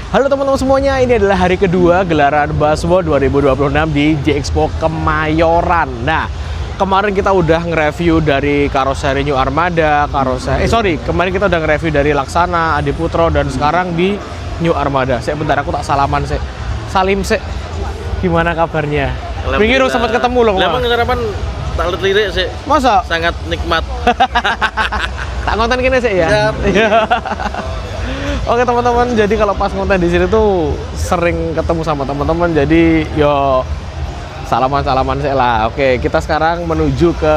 Halo teman-teman semuanya, ini adalah hari kedua gelaran Busworld 2026 di J-Expo Kemayoran. Nah, kemarin kita udah nge-review dari karoseri New Armada, kemarin kita udah nge-review dari Laksana, Adiputro, dan sekarang di New Armada. Bentar, aku tak salaman sih. Salim sih. Gimana kabarnya? Pinggir sempat ketemu loh. Memang sarapan tak lirik sih. Masa? Sangat nikmat. Tak konten gini sih ya? Iya. Oke teman-teman, jadi kalau pas konten di sini tuh sering ketemu sama teman-teman, jadi yo salaman-salaman sih lah. Oke, kita sekarang menuju ke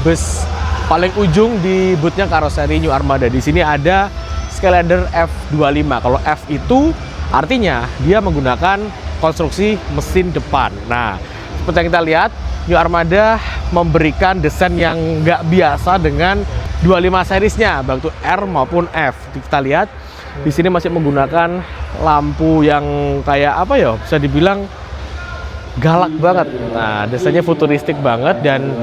bus paling ujung di bootnya karoseri New Armada. Di sini ada Skylander F25. Kalau F itu artinya dia menggunakan konstruksi mesin depan. Nah, seperti yang kita lihat, New Armada memberikan desain yang nggak biasa dengan 25 seriesnya, baik itu R maupun F. Kita lihat di sini masih menggunakan lampu yang kayak apa ya, bisa dibilang galak banget. Nah, desainnya futuristik banget, dan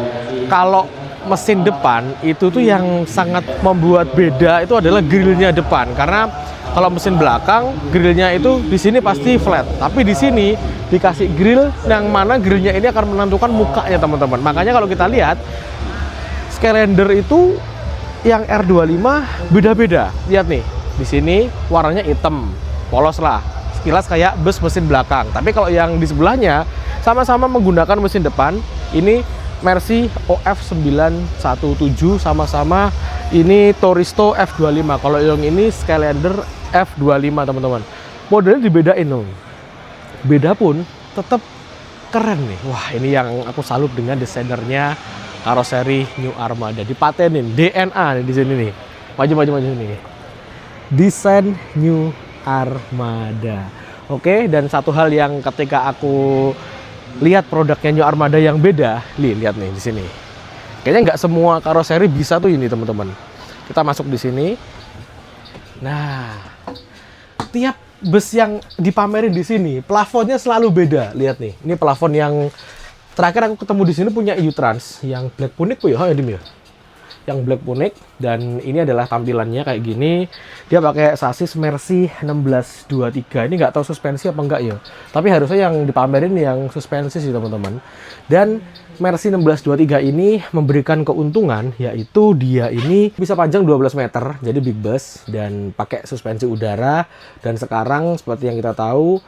kalau mesin depan itu tuh yang sangat membuat beda itu adalah grillnya depan. Karena kalau mesin belakang grillnya itu di sini pasti flat, tapi di sini dikasih grill yang mana grillnya ini akan menentukan mukanya teman-teman. Makanya kalau kita lihat Skylander itu yang R25 beda-beda. Lihat nih. Di sini warnanya hitam, polos lah, sekilas kayak bus mesin belakang. Tapi kalau yang di sebelahnya sama-sama menggunakan mesin depan. Ini Mercy OF917, sama-sama ini Toristo F25. Kalau yang ini Skylander F25 teman-teman. Modelnya dibedain dong. Beda pun tetap keren nih. Wah, ini yang aku salut dengan desainernya karoseri New Armada. Dipatenin DNA nih di sini nih. Maju nih. Desain New Armada. Oke, dan satu hal yang ketika aku lihat produknya New Armada yang beda, lihat nih di sini. Kayaknya nggak semua karoseri bisa tuh ini teman-teman. Kita masuk di sini. Nah, tiap bus yang dipamerin di sini, plafonnya selalu beda. Lihat nih, ini plafon yang terakhir aku ketemu di sini punya EU-Trans yang Black Punic ya, yang Black Punic, dan ini adalah tampilannya kayak gini. Dia pakai sasis Mercy 1623. Ini nggak tahu suspensi apa enggak ya, tapi harusnya yang dipamerin yang suspensi sih teman-teman. Dan Mercy 1623 ini memberikan keuntungan, yaitu dia ini bisa panjang 12 meter, jadi big bus, dan pakai suspensi udara. Dan sekarang seperti yang kita tahu,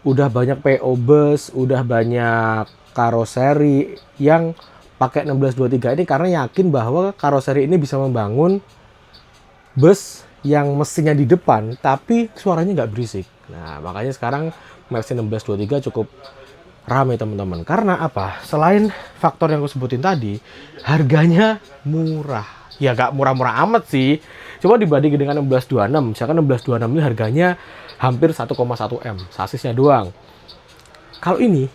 udah banyak PO bus, udah banyak karoseri yang pakai 1623 ini karena yakin bahwa karoseri ini bisa membangun bus yang mesinnya di depan tapi suaranya nggak berisik. Nah, makanya sekarang Mercy 1623 cukup ramai teman-teman. Karena apa? Selain faktor yang aku sebutin tadi, harganya murah. Ya nggak murah-murah amat sih. Coba dibanding dengan 1626. Misalkan 1626 ini harganya hampir 1,1 M. Sasisnya doang. Kalau ini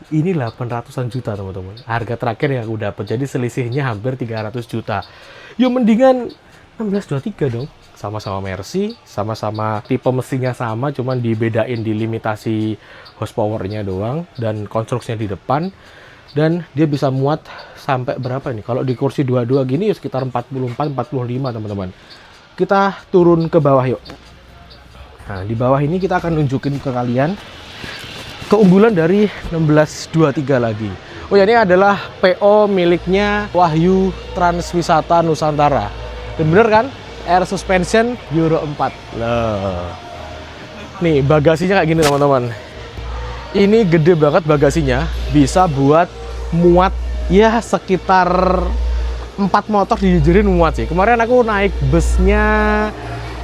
800-an juta teman-teman. Harga terakhir yang aku dapat. Jadi selisihnya hampir 300 juta. Yo mendingan 1623 dong. Sama-sama Mercy, sama-sama tipe mesinnya sama, cuman dibedain di limitasi horsepower-nya doang dan konstruksinya di depan. Dan dia bisa muat sampai berapa nih? Kalau di kursi 22 gini ya sekitar 44-45 teman-teman. Kita turun ke bawah yuk. Nah, di bawah ini kita akan nunjukin ke kalian keunggulan dari 1623 lagi. Oh ya, ini adalah PO miliknya Wahyu Transwisata Nusantara. Dan bener kan? Air suspension Euro 4. Loh. Nih, bagasinya kayak gini teman-teman. Ini gede banget bagasinya. Bisa buat muat ya sekitar 4 motor dijejerin muat sih. Kemarin aku naik busnya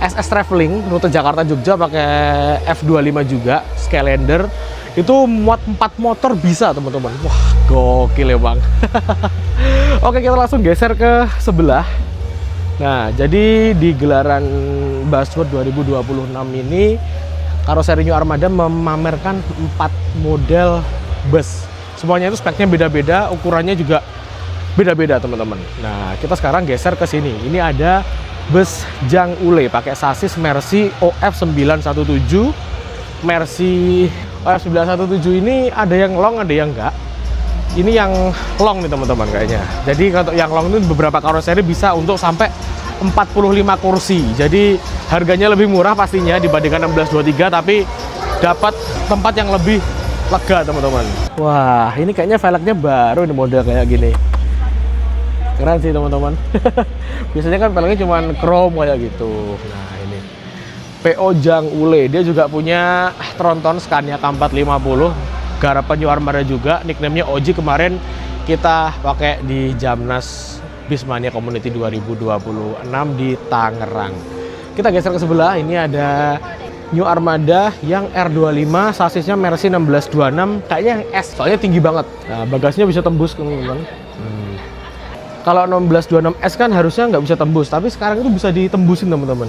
SS Traveling rute Jakarta Jogja pakai F25 juga, Skylander. Itu muat 4 motor bisa teman-teman. Wah, gokil ya bang. Oke, kita langsung geser ke sebelah. Nah, jadi di gelaran Busworld 2026 ini karoseri New Armada memamerkan 4 model bus. Semuanya itu speknya beda-beda, ukurannya juga beda-beda teman-teman. Nah, kita sekarang geser ke sini. Ini ada bus Jang Ule pakai sasis Mercy OF917. Mercy OF917 ini ada yang long, ada yang enggak. Ini yang long nih teman-teman kayaknya. Jadi kalau yang long itu beberapa karoseri bisa untuk sampai 45 kursi. Jadi harganya lebih murah pastinya dibandingkan 1623, tapi dapat tempat yang lebih lega teman-teman. Wah, ini kayaknya velgnya baru nih, model kayak gini. Keren sih teman-teman. Biasanya kan velgnya cuma chrome kayak gitu. Nah ini PO Jang Ule, dia juga punya tronton Scania K450, garapan New Armada juga, nickname-nya Oji. Kemarin kita pakai di Jamnas Bismania Community 2026 di Tangerang. Kita geser ke sebelah, ini ada New Armada yang R25, sasisnya Mercy 1626, kayaknya yang S, soalnya tinggi banget. Nah, bagasinya bisa tembus teman-teman. Kalau 1626S kan harusnya nggak bisa tembus, tapi sekarang itu bisa ditembusin teman-teman.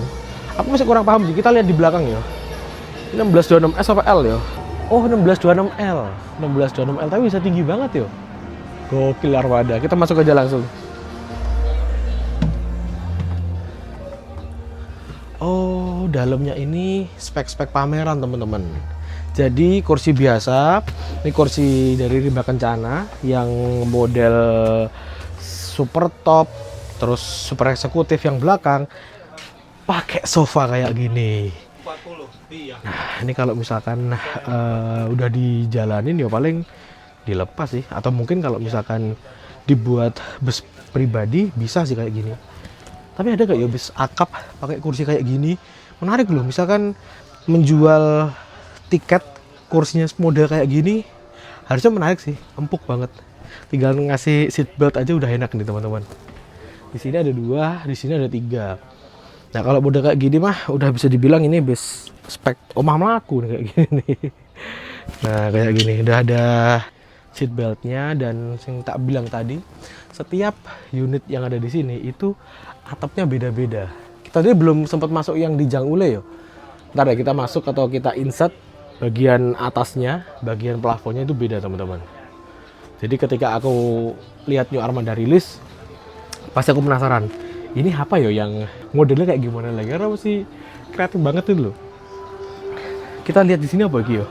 Aku masih kurang paham sih, kita lihat di belakang ya. 1626S apa L ya? Oh, 1626L. 1626L, tapi bisa tinggi banget ya. Gokil Armada, kita masuk aja langsung. Oh, dalamnya ini spek-spek pameran teman-teman. Jadi kursi biasa, ini kursi dari Rimba Kencana yang model super top, terus super eksekutif yang belakang pakai sofa kayak gini. Nah, ini kalau misalkan udah dijalanin ya paling dilepas sih, atau mungkin kalau misalkan dibuat bus pribadi bisa sih kayak gini. Tapi ada gak ya bis akap pakai kursi kayak gini? Menarik loh, misalkan menjual tiket kursinya model kayak gini, harusnya menarik sih, empuk banget. Tinggal ngasih seat belt aja udah enak nih teman-teman. Di sini ada 2, di sini ada 3. Nah kalau model kayak gini mah udah bisa dibilang ini bis spek omah melaku nih kayak gini. Nah kayak gini udah ada seat beltnya, dan yang tak bilang tadi, setiap unit yang ada di sini itu atapnya beda-beda. Kita tadi belum sempat masuk yang di Jang Ule ya. Ntar ya kita masuk atau kita insert bagian atasnya, bagian plafonnya itu beda teman-teman. Jadi ketika aku lihat New Armada rilis, pasti aku penasaran, ini apa ya yang modelnya kayak gimana lagi? Karena masih kreatif banget itu loh. Kita lihat di sini apa lagi ya?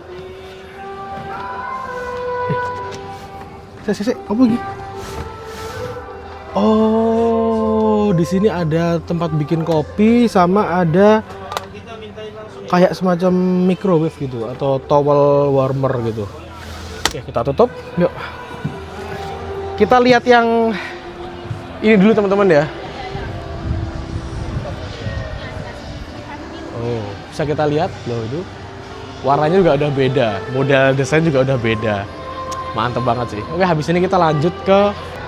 Apa lagi? Oh, di sini ada tempat bikin kopi, sama ada kayak semacam microwave gitu atau towel warmer gitu. Oke, kita tutup. Yuk. Kita lihat yang ini dulu teman-teman ya. Oh, bisa kita lihat loh itu. Warnanya juga udah beda, model desain juga udah beda. Mantep banget sih. Oke, habis ini kita lanjut ke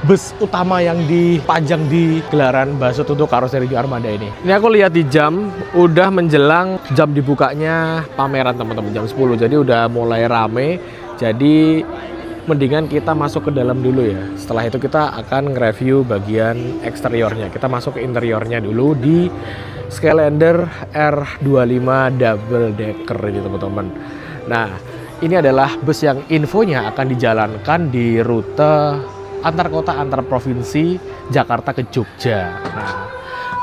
bus utama yang dipajang di gelaran Basut untuk karoseri New Armada ini. Ini aku lihat di jam, udah menjelang jam dibukanya pameran teman-teman, jam 10. Jadi udah mulai rame. Jadi mendingan kita masuk ke dalam dulu ya. Setelah itu kita akan nge-review bagian eksteriornya. Kita masuk ke interiornya dulu di Skylander R25 Double Decker ini teman-teman. Nah, ini adalah bus yang infonya akan dijalankan di rute antar kota, antar provinsi, Jakarta ke Jogja. Nah,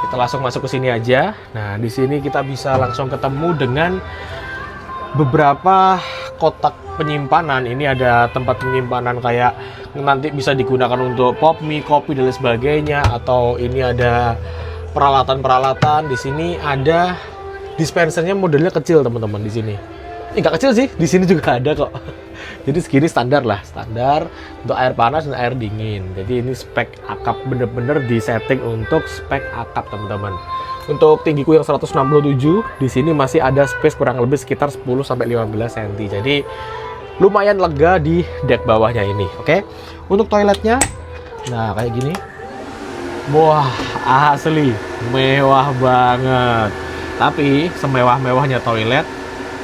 kita langsung masuk ke sini aja. Nah, di sini kita bisa langsung ketemu dengan beberapa kotak penyimpanan. Ini ada tempat penyimpanan kayak nanti bisa digunakan untuk pop mie, kopi dan lain sebagainya, atau ini ada peralatan-peralatan. Di sini ada dispensernya, modelnya kecil teman-teman di sini. Nggak kecil sih, di sini juga ada kok. Jadi segini standar lah, standar untuk air panas dan air dingin. Jadi ini spek akap, bener-bener disetting untuk spek akap teman-teman. Untuk tinggiku yang 167, di sini masih ada space kurang lebih sekitar 10-15 cm. Jadi lumayan lega di deck bawahnya ini. Oke. Untuk toiletnya, nah kayak gini. Wah, asli mewah banget. Tapi semewah-mewahnya toilet,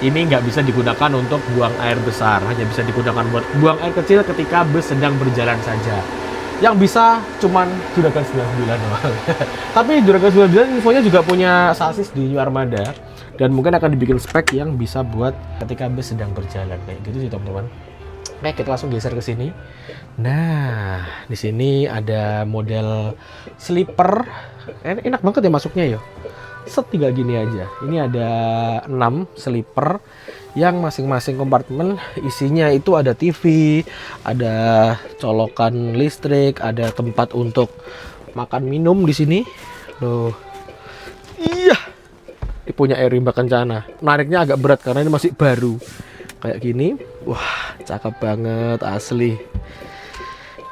ini nggak bisa digunakan untuk buang air besar, hanya bisa digunakan buat buang air kecil ketika bus sedang berjalan saja. Yang bisa cuman Juragan 99 doang. Tapi Juragan 99 infonya juga punya sasis di New Armada, dan mungkin akan dibikin spek yang bisa buat ketika bus sedang berjalan kayak gitu sih teman-teman. Oke, kita langsung geser ke sini. Nah, di sini ada model sleeper. Enak banget ya masuknya ya. Tinggal gini aja. Ini ada 6 sleeper yang masing-masing kompartemen isinya itu ada TV, ada colokan listrik, ada tempat untuk makan minum di sini. Loh, Ini punya rimba kencana. Nariknya agak berat karena ini masih baru. Kayak gini. Wah, cakep banget asli.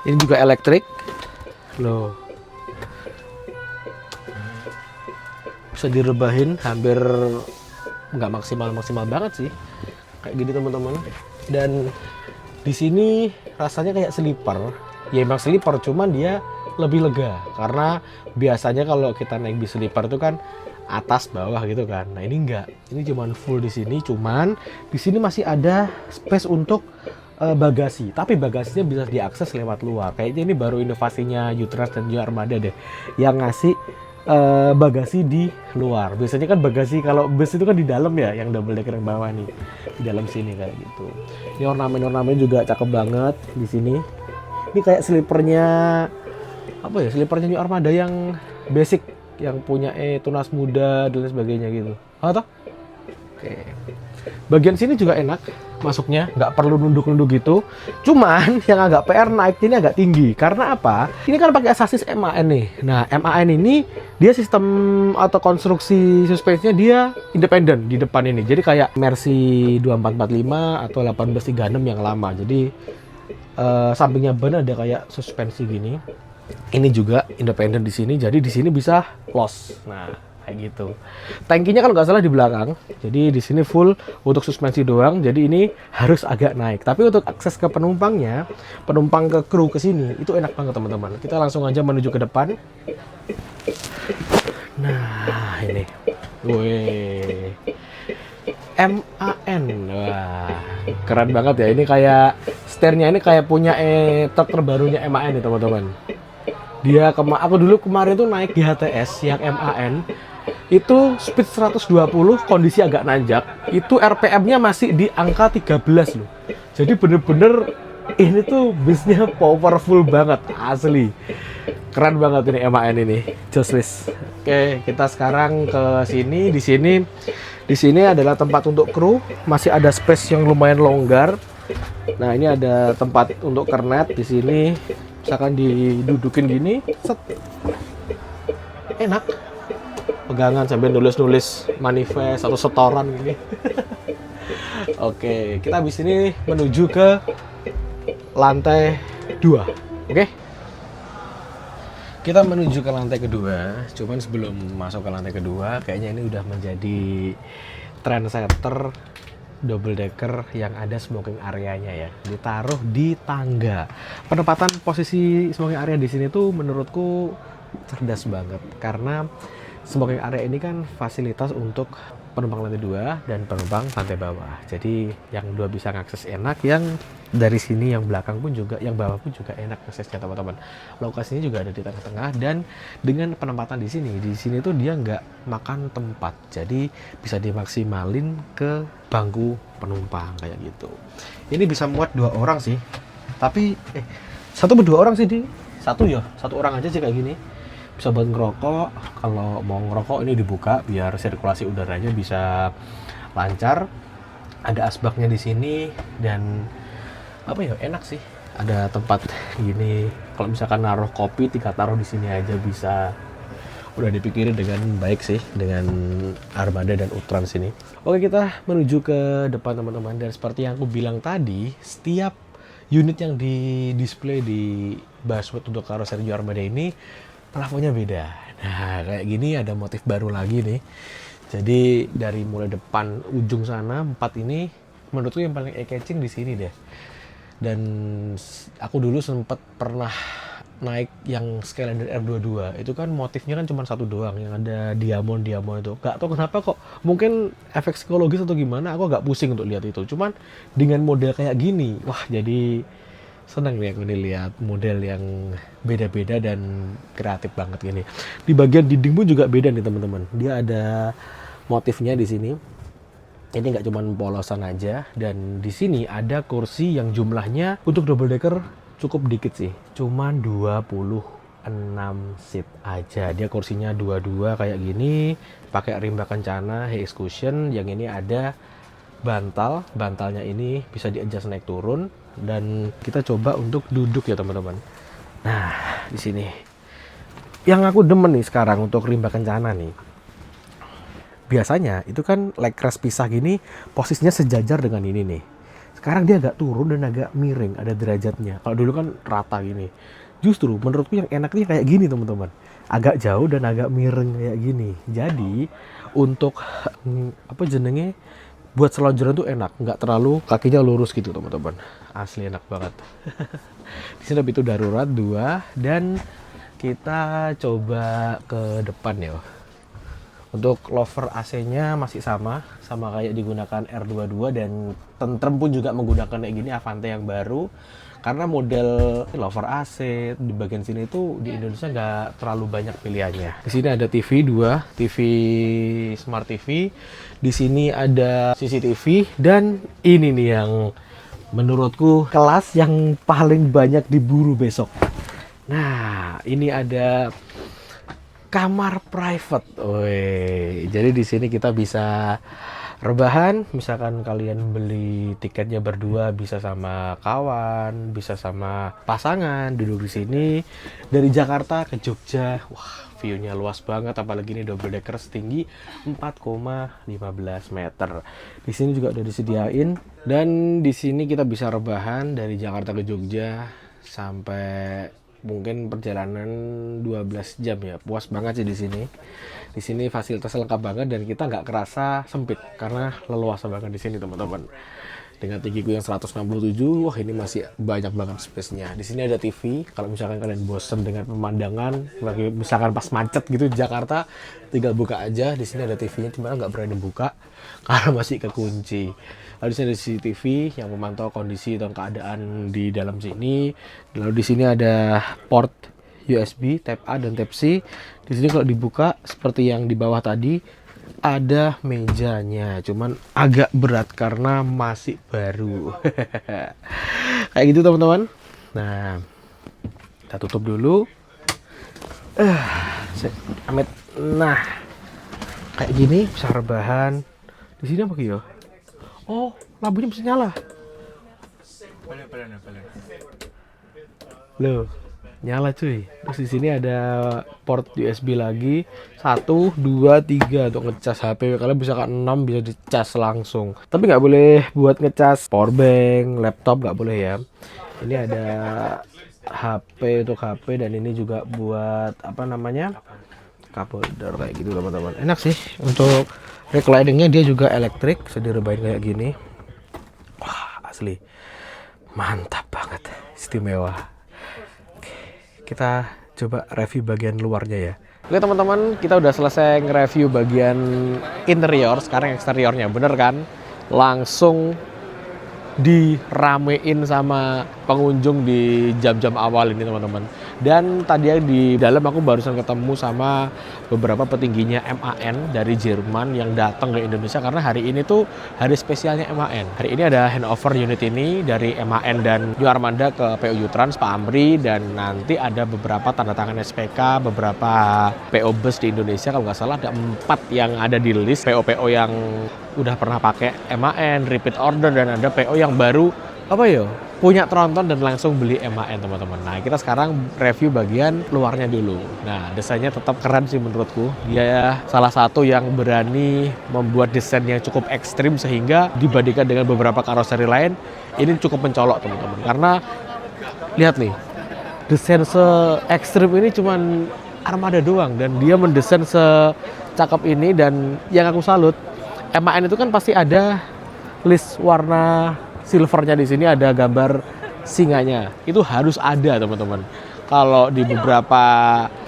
Ini juga elektrik. Loh. Bisa direbahin, hampir nggak maksimal banget sih. Kayak gini teman-teman. Dan di sini rasanya kayak sleeper. Ya emang sleeper, cuman dia lebih lega karena biasanya kalau kita naik bis sleeper itu kan atas bawah gitu kan. Nah ini enggak, ini cuman full di sini. Cuman di sini masih ada space untuk bagasi, tapi bagasinya bisa diakses lewat luar. Kayaknya ini baru inovasinya Utrans dan New Armada deh, yang ngasih bagasi di luar. Biasanya kan bagasi kalau bus itu kan di dalam ya, yang double decker yang bawah nih di dalam sini kayak gitu. Ini ornamen juga cakep banget di sini. Ini kayak sleepernya apa ya, sleepernya New Armada yang basic, yang punya tunas muda dan sebagainya gitu. Oh toh? Oke. Bagian sini juga enak masuknya, nggak perlu nunduk-nunduk gitu. Cuman yang agak PR naiknya ini agak tinggi. Karena apa? Ini kan pakai sasis MAN nih. Nah, MAN ini dia sistem atau konstruksi suspensinya dia independen di depan ini. Jadi kayak Mercy 2445 atau 1836 yang lama. Jadi sampingnya ban ada kayak suspensi gini. Ini juga independen di sini, jadi di sini bisa close. Nah, kayak gitu. Tangkinya kan nggak salah di belakang, jadi di sini full untuk suspensi doang. Jadi ini harus agak naik. Tapi untuk akses ke penumpangnya, penumpang ke kru ke sini itu enak banget teman-teman. Kita langsung aja menuju ke depan. Nah, ini, wih, MAN, wah, keren banget ya. Ini kayak setirnya ini kayak punya truk terbarunya MAN nih teman-teman. Dia aku dulu kemarin tuh naik di HTS yang MAN itu speed 120, kondisi agak nanjak, itu RPM-nya masih di angka 13 loh. Jadi bener-bener ini tuh busnya powerful banget asli. Keren banget ini MAN ini, Joslis. Oke, kita sekarang ke sini. Di sini adalah tempat untuk kru, masih ada space yang lumayan longgar. Nah, ini ada tempat untuk kernet di sini. Misalkan didudukin gini, set. Enak. Pegangan sambil nulis-nulis manifest atau setoran gini. Oke, kita habis ini menuju ke lantai 2. Oke? Kita menuju ke lantai kedua. Cuman sebelum masuk ke lantai kedua, kayaknya ini udah menjadi trendsetter double decker yang ada smoking areanya ya, ditaruh di tangga. Penempatan posisi smoking area di sini tuh menurutku cerdas banget, karena smoking area ini kan fasilitas untuk penumpang lantai 2 dan penumpang lantai bawah. Jadi yang dua bisa ngakses enak, yang dari sini yang belakang pun juga, yang bawah pun juga enak aksesnya teman-teman. Lokasinya juga ada di tengah-tengah, dan dengan penempatan di sini tuh dia nggak makan tempat, jadi bisa dimaksimalin ke bangku penumpang kayak gitu. Ini bisa muat 2 orang sih, tapi satu atau 2 orang sih satu orang aja sih kayak gini. Bisa buat ngerokok, kalau mau ngerokok ini dibuka biar sirkulasi udaranya bisa lancar. Ada asbaknya di sini, dan apa ya, enak sih. Ada tempat gini, kalau misalkan naruh kopi tinggal taruh di sini aja bisa. Udah dipikirin dengan baik sih dengan Armada dan Utrans ini. Oke, kita menuju ke depan teman-teman, dan seperti yang aku bilang tadi, setiap unit yang di display di Buzzword untuk karoseri New Armada ini plafonnya beda. Nah, kayak gini ada motif baru lagi nih. Jadi dari mulai depan ujung sana 4 ini menurutku yang paling eye-catching di sini deh. Dan aku dulu sempat pernah naik yang Skylander R22. Itu kan motifnya kan cuma satu doang, yang ada diamond itu. Gak tau kenapa kok, mungkin efek psikologis atau gimana, aku agak pusing untuk lihat itu. Cuman dengan model kayak gini, wah jadi senang nih aku nih lihat model yang beda-beda dan kreatif banget gini. Di bagian dinding pun juga beda nih teman-teman. Dia ada motifnya di sini. Ini nggak cuma polosan aja, dan di sini ada kursi yang jumlahnya untuk double decker cukup dikit sih. Cuman 26 seat aja. Dia kursinya 22 kayak gini, pakai rimba kencana, Hayes cushion. Yang ini ada bantalnya ini bisa di-adjust naik turun, dan kita coba untuk duduk ya teman-teman. Nah, di sini yang aku demen nih sekarang untuk rimba kencana nih. Biasanya itu kan leg rest pisah gini posisinya sejajar dengan ini nih. Sekarang dia agak turun dan agak miring, ada derajatnya. Kalau dulu kan rata gini. Justru menurutku yang enaknya kayak gini teman-teman. Agak jauh dan agak miring kayak gini. Jadi untuk apa jenenge buat selonjoran tuh enak, nggak terlalu kakinya lurus gitu teman-teman. Asli enak banget. Di sini itu darurat 2 dan kita coba ke depan ya. Untuk lover AC-nya masih sama kayak digunakan R22 dan Tentrem pun juga menggunakan kayak gini Avante yang baru. Karena model lover AC di bagian sini itu di Indonesia nggak terlalu banyak pilihannya. Di sini ada TV 2, TV Smart TV. Di sini ada CCTV dan ini nih yang menurutku kelas yang paling banyak diburu besok. Nah, ini ada kamar private. Woi, jadi di sini kita bisa rebahan. Misalkan kalian beli tiketnya berdua, bisa sama kawan, bisa sama pasangan, duduk di sini. Dari Jakarta ke Jogja, wah view-nya luas banget. Apalagi ini double decker setinggi 4,15 meter. Di sini juga udah disediain. Dan di sini kita bisa rebahan dari Jakarta ke Jogja sampai mungkin perjalanan 12 jam ya. Puas banget sih di sini. Di sini fasilitasnya lengkap banget dan kita nggak kerasa sempit karena leluasa banget di sini teman-teman. Dengan tinggiku yang 167, wah ini masih banyak banget space-nya. Di sini ada TV. Kalau misalkan kalian bosen dengan pemandangan, lagi misalkan pas macet gitu di Jakarta, tinggal buka aja. Di sini ada TV-nya, cuma nggak berani buka karena masih kekunci. Lalu di sini ada CCTV yang memantau kondisi dan keadaan di dalam sini. Lalu di sini ada port USB Type A dan Type C. Di sini kalau dibuka seperti yang di bawah tadi ada mejanya, cuman agak berat karena masih baru. Kayak gitu teman-teman. Nah, kita tutup dulu. Amit. Nah, kayak gini bisa rebahan. Di sini apa gitu? Oh, lampunya bisa nyala. Loh, nyala cuy. Terus di sini ada port USB lagi 1, 2, 3 untuk ngecas HP. Kalian bisa kan 6 bisa dicas langsung. Tapi nggak boleh buat ngecas powerbank, laptop nggak boleh ya. Ini ada HP untuk HP dan ini juga buat apa namanya? Cup holder kayak gitu teman-teman. Enak sih untuk recliningnya, dia juga elektrik, bisa direbahin kayak gini. Wah asli mantap banget, istimewa. Oke, kita coba review bagian luarnya ya. Oke teman-teman, kita udah selesai nge-review bagian interior. Sekarang eksteriornya, bener kan? Langsung diramein sama pengunjung di jam-jam awal ini teman-teman. Dan tadi di dalam aku barusan ketemu sama beberapa petingginya MAN dari Jerman yang datang ke Indonesia karena hari ini tuh hari spesialnya MAN. Hari ini ada handover unit ini dari MAN dan New Armada ke PO Trans Pak Amri, dan nanti ada beberapa tanda tangan SPK, beberapa PO bus di Indonesia. Kalau nggak salah ada 4 yang ada di list PO-PO yang udah pernah pakai MAN, repeat order, dan ada PO yang baru apa ya, punya tronton dan langsung beli MAN teman-teman. Nah kita sekarang review bagian luarnya dulu. Nah desainnya tetap keren sih menurutku. Dia salah satu yang berani membuat desain yang cukup ekstrim sehingga dibandingkan dengan beberapa karoseri lain ini cukup mencolok teman-teman. Karena lihat nih, desain se-ekstrim ini cuman Armada doang dan dia mendesain secakep ini. Dan yang aku salut, MAN itu kan pasti ada list warna silvernya, di sini ada gambar singanya. Itu harus ada teman-teman. Kalau di beberapa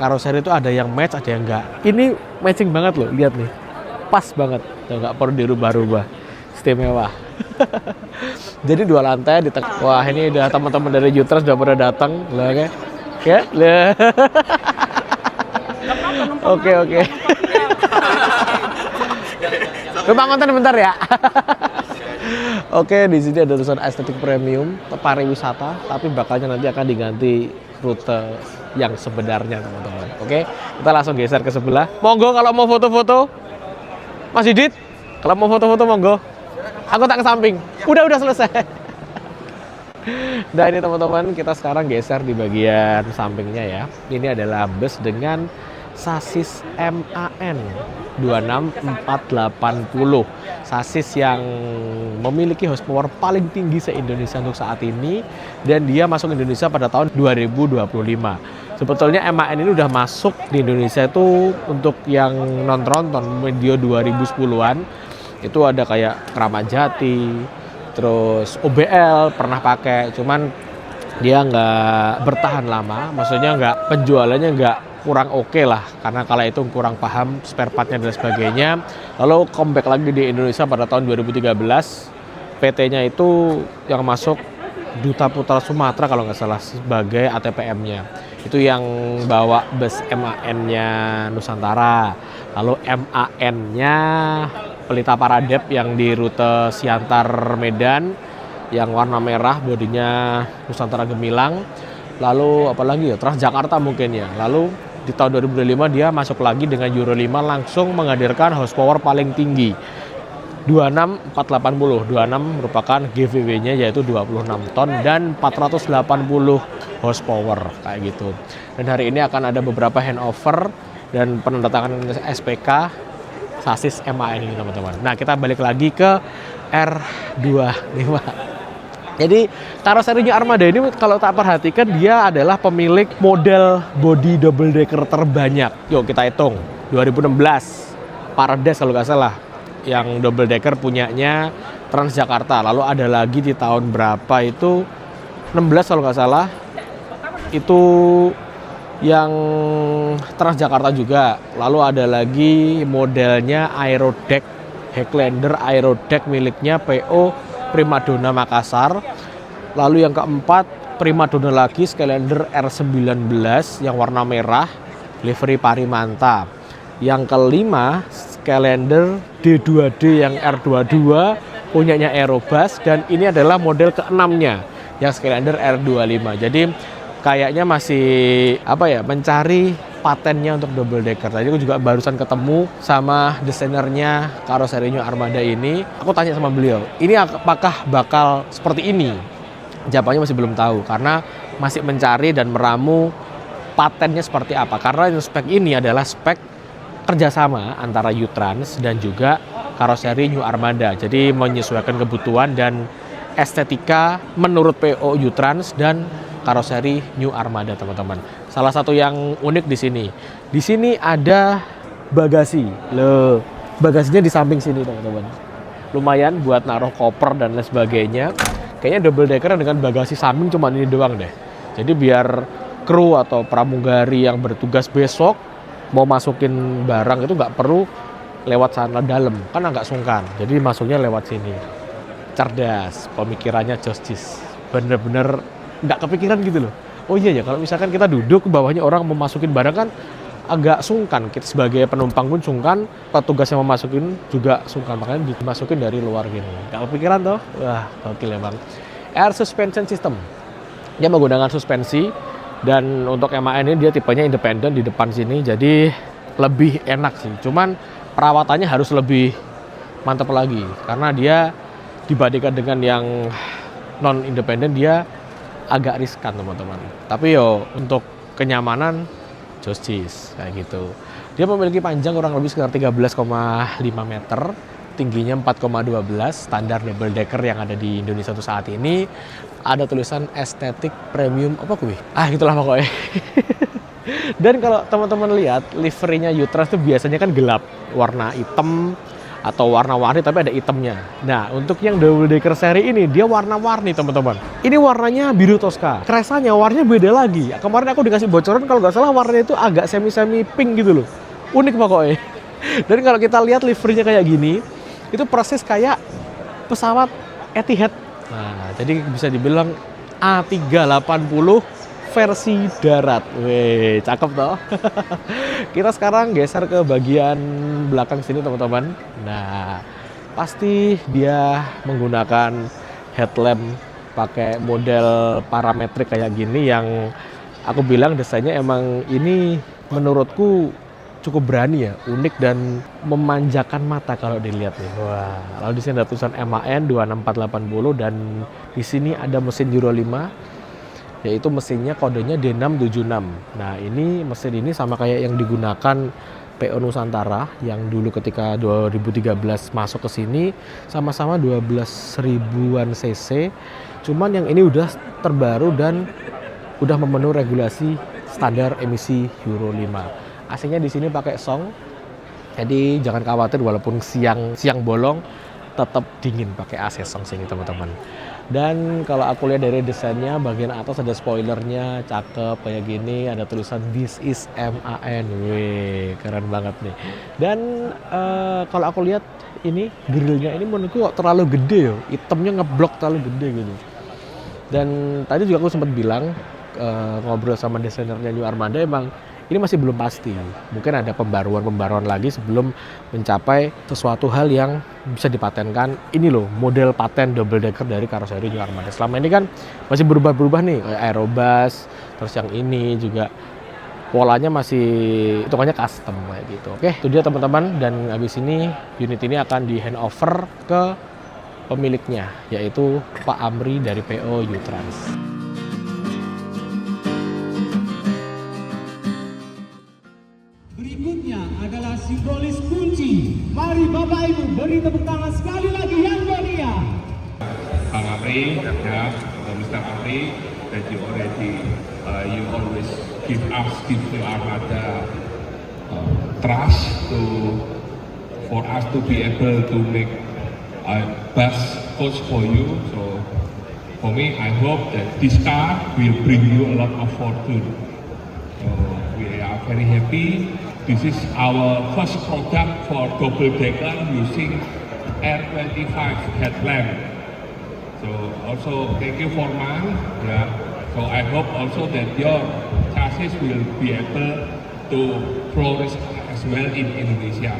karoseri itu ada yang match, ada yang enggak. Ini matching banget loh, lihat nih. Pas banget, nggak perlu dirubah-rubah. Istimewa. Jadi 2 lantai di tengah. Wah, ini udah teman-teman dari Jutras udah pada datang. Lah kayak. Ya, lah. Oke. Numpang konten bentar ya. Oke, di sini ada tulisan estetik premium pariwisata, tapi bakalnya nanti akan diganti rute yang sebenarnya teman-teman. Oke, kita langsung geser ke sebelah. Monggo kalau mau foto-foto, Mas Didit. Kalau mau foto-foto monggo. Aku tak ke samping. Udah selesai. Nah ini teman-teman, kita sekarang geser di bagian sampingnya ya. Ini adalah bus dengan sasis MAN 26480. Sasis yang memiliki horsepower paling tinggi se-Indonesia untuk saat ini, dan dia masuk Indonesia pada tahun 2025. Sebetulnya MAN ini udah masuk di Indonesia itu untuk yang nonton medio 2010-an. Itu ada kayak Kramat Jati, terus OBL pernah pakai, cuman dia nggak bertahan lama, maksudnya penjualannya nggak kurang oke lah, karena kala itu kurang paham spare partnya dan sebagainya. Lalu comeback lagi di Indonesia pada tahun 2013, PT-nya itu yang masuk Duta Putra Sumatera kalau nggak salah sebagai ATPM-nya. Itu yang bawa bus MAN-nya Nusantara, lalu MAN-nya Pelita Paradep yang di rute Siantar Medan, yang warna merah, bodinya Nusantara Gemilang. Lalu apalagi ya, Transjakarta mungkin ya. Lalu di tahun 2005 dia masuk lagi dengan Euro 5, langsung menghadirkan horsepower paling tinggi 26480. 26 merupakan GVW-nya yaitu 26 ton dan 480 horsepower kayak gitu. Dan hari ini akan ada beberapa handover dan penandatanganan SPK sasis MAN ini teman-teman. Nah, kita balik lagi ke R25. Jadi karoseri New Armada ini kalau tak perhatikan dia adalah pemilik model body double decker terbanyak. Yuk kita hitung. 2016 Parades kalau nggak salah yang double decker punyanya Transjakarta. Lalu ada lagi di tahun berapa itu 16 kalau nggak salah itu yang Transjakarta juga. Lalu ada lagi modelnya Aerodeck, Highlander Aerodeck miliknya PO Primadona Makassar. Lalu yang keempat Primadona lagi Skylander R19 yang warna merah, livery Parimanta. Yang kelima Skylander D2D yang R22 punyanya Aerobus, dan ini adalah model keenamnya yang Skylander R25. Jadi kayaknya masih mencari patennya untuk double decker. Tadi aku juga barusan ketemu sama desainernya karoseri New Armada ini. Aku tanya sama beliau, ini apakah bakal seperti ini? Jawabannya masih belum tahu karena masih mencari dan meramu patennya seperti apa. Karena spek ini adalah spek kerjasama antara U-Trans dan juga karoseri New Armada. Jadi menyesuaikan kebutuhan dan estetika menurut PO U-Trans dan karoseri New Armada, teman-teman. Salah satu yang unik di sini. Di sini ada bagasi. Loh, bagasinya di samping sini, teman-teman. Lumayan buat naruh koper dan lain sebagainya. Kayaknya double decker dengan bagasi samping cuma ini doang deh. Jadi biar kru atau pramugari yang bertugas besok mau masukin barang itu nggak perlu lewat sana dalam, kan agak sungkan. Jadi masuknya lewat sini. Cerdas, pemikirannya jostis. Bener-bener nggak kepikiran gitu loh. Oh iya ya, kalau misalkan kita duduk bawahnya orang mau masukin barang kan agak sungkan. Kita sebagai penumpang pun sungkan, petugas yang mau masukin juga sungkan, makanya dimasukin dari luar gini. Nggak kepikiran toh? Wah, gokil ya bang. Air suspension system. Dia menggunakan suspensi, dan untuk MAN ini dia tipenya independen di depan sini, jadi lebih enak sih. Cuman perawatannya harus lebih mantap lagi karena dia dibandingkan dengan yang non independen dia agak riskan, teman-teman. Tapi yo untuk kenyamanan jostis kayak gitu. Dia memiliki panjang kurang lebih sekitar 13,5 meter, tingginya 4,12, standar double decker yang ada di Indonesia untuk saat ini. Ada tulisan estetik premium apa kuwi? Itulah pokoknya. Dan kalau teman-teman lihat liverynya U-Trans itu biasanya kan gelap, warna hitam atau warna-warni tapi ada hitamnya. Nah, untuk yang double decker seri ini dia warna-warni, teman-teman. Ini warnanya biru Tosca. Kresanya warnanya beda lagi. Kemarin aku dikasih bocoran kalau nggak salah warnanya itu agak semi-semi pink gitu loh. Unik pokoknya. Dan kalau kita lihat liverynya kayak gini, itu proses kayak pesawat Etihad. Nah, jadi bisa dibilang A380 versi darat. Weh, cakep toh. Kita sekarang geser ke bagian belakang sini, teman-teman. Nah, pasti dia menggunakan headlamp pakai model parametrik kayak gini yang aku bilang desainnya emang ini menurutku cukup berani ya, unik dan memanjakan mata kalau dilihat nih. Wah, lalu di sini ada tulisan MAN 26480 dan di sini ada mesin Euro 5. yaitu mesinnya kodenya D676. Nah, ini mesin ini sama kayak yang digunakan PO Nusantara yang dulu ketika 2013 masuk ke sini, sama-sama 12 ribuan cc. Cuman yang ini udah terbaru dan udah memenuhi regulasi standar emisi Euro 5. AC-nya di sini pakai song. Jadi jangan khawatir walaupun siang bolong tetap dingin pakai AC song sini teman-teman. Dan kalau aku lihat dari desainnya, bagian atas ada spoilernya, cakep kayak gini, ada tulisan This is MAN. Wih, keren banget nih. Dan kalau aku lihat ini grillnya ini menurutku kok terlalu gede ya, hitamnya ngeblok terlalu gede gitu. Dan tadi juga aku sempat bilang ngobrol sama desainernya New Armada, emang ini masih belum pasti. Mungkin ada pembaruan lagi sebelum mencapai sesuatu hal yang bisa dipatenkan. Ini loh model paten double decker dari karoseri New Armada. Selama ini kan masih berubah-berubah nih, kayak aerobus, terus yang ini juga polanya masih hitungannya custom kayak gitu. Oke, itu dia teman-teman, dan habis ini unit ini akan di handover ke pemiliknya, yaitu Pak Amri dari PO U-Trans. Berikutnya adalah simbolis kunci. Mari Bapak Ibu beri tepuk tangan sekali lagi yang meriah. Bang Amri, ya, Mr. Amri, that you already, you always give New Armada trust for us to be able to make a best coach for you. So for me, I hope that this car will bring you a lot of fortune. So we are very happy. This is our first product for double decker using R25 headlamp. So also thank you for Man. Yeah. So I hope also that your chassis will be able to flourish as well in Indonesia.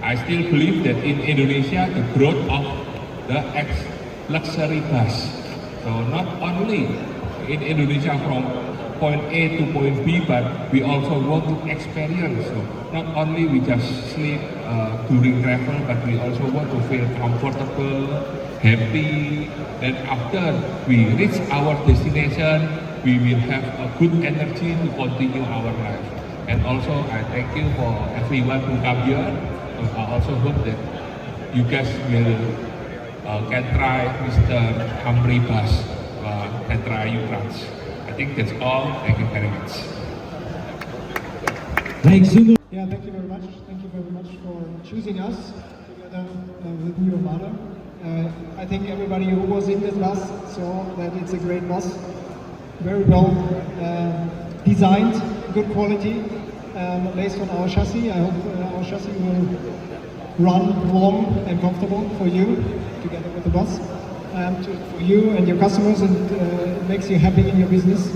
I still believe that in Indonesia the growth of the luxury bus. So not only in Indonesia from point A to point B, but we also want to experience. So not only we just sleep during travel, but we also want to feel comfortable, happy. Then after we reach our destination, we will have a good energy to continue our life. And also I thank you for everyone who come here. I also hope that you guys will can try Mr. Amri Bus, can try U-Trans. I think that's all. Thank you very much. Yeah, thank you very much. Thank you very much for choosing us together with New Armada. I think everybody who was in this bus saw that it's a great bus, very well designed, good quality, based on our chassis. I hope our chassis will run warm and comfortable for you together with the bus. For you and your customers, and it makes you happy in your business.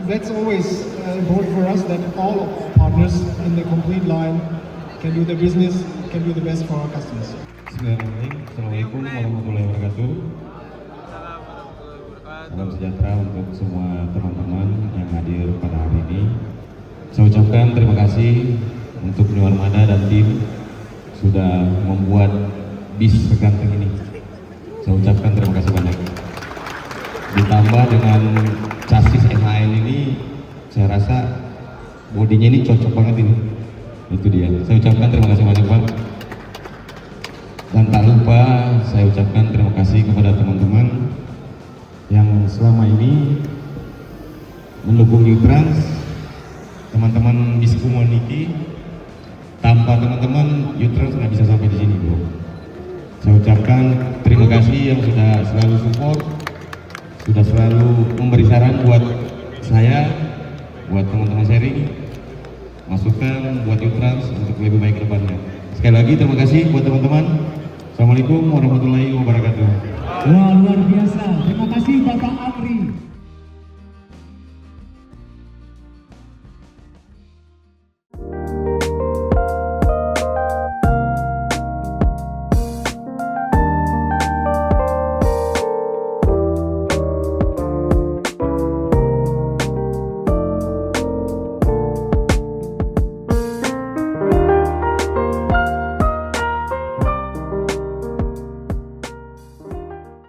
That's always important for us, that all of our partners in the complete line can do the business, can do the best for our customers. Assalamualaikum warahmatullahi wabarakatuh. Salam sejahtera untuk semua teman-teman yang hadir pada hari ini. Saya ucapkan terima kasih untuk New Armada dan tim sudah membuat bis seganteng ini. Saya ucapkan terima kasih banyak. Ditambah dengan chassis MAN ini, saya rasa bodinya ini cocok banget ini. Itu dia. Saya ucapkan terima kasih banyak Pak. Dan tak lupa saya ucapkan terima kasih kepada teman-teman yang selama ini mendukung U-Trans, teman-teman Bisku Moniki. Tanpa teman-teman U-Trans nggak bisa sampai di sini, bro. Saya ucapkan terima kasih yang sudah selalu support, sudah selalu memberi saran buat saya, buat teman-teman sharing, masukan buat U-Trans untuk lebih baik ke depannya. Sekali lagi terima kasih buat teman-teman. Assalamualaikum warahmatullahi wabarakatuh. Wah, luar biasa. Terima kasih Bapak Amri.